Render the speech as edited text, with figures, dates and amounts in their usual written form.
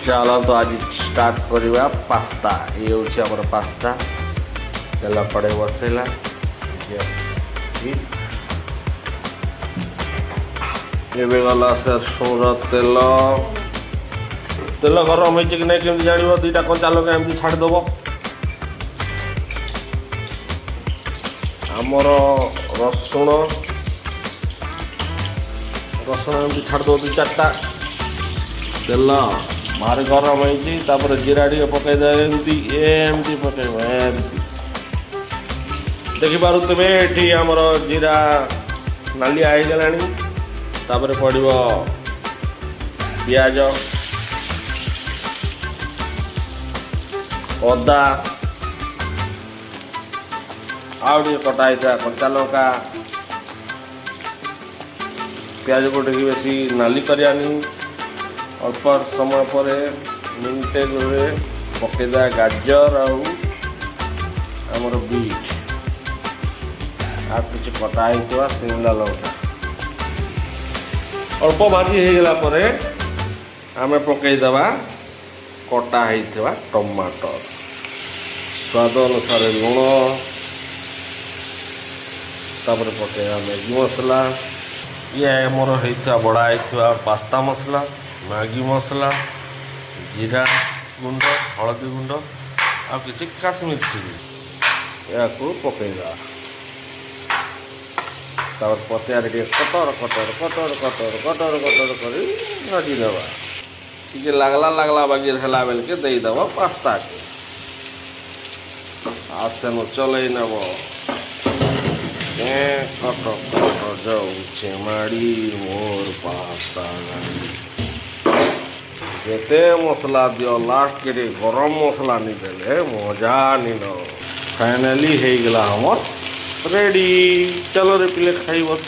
चलते आज स्टार्ट करवा पास्ता। ये हूँ आम पास्ता। तेल कड़े बसैला एबे गला सरसों तेल तेल गरम हो कि नहीं केमती जान दुईटा कंचा लगा एमती छाड़देव। आमर रसुण रसुण एमती छाड़देव दु चार्टा। तेल बाहर गरम हो जीरा टे पकईदे एमती पकईब एमती देखिपे ये आमर जीरा नालिया हो तापर पड़ो पियाज अदा आउ कटा कंचा लंका पियाज को टे बेसी नाली करानी। अल्प समय पर मिनटे पकईदा गाजर आमर बीट आ कि कटा शिमला लंका अल्प भाजी होगला आम पकईदे कटा होता टमाटर स्वाद अनुसार लुण तापर पकईवा मैगी मसला ये मोर होता बड़ा होता पास्ता मसला मैगी मसला जीरा गुंड हलदी गुंड आ कि काश्मीर चिली या पकईदा तापर पतियार कटर कटर कटर कटर कटर कटर कर भाजीदेवा टी लगला लगला बागी है बेल के देदेव पास्ता के आसेन चल नब कट कट जाऊे माड़ी मोर पास्ता जेते मसला दियो लास्ट के गरम मसला नहीं देले मजा नहीं न फाइनाली हो गला हमर रेडी। चलो रे पिले खाई बस।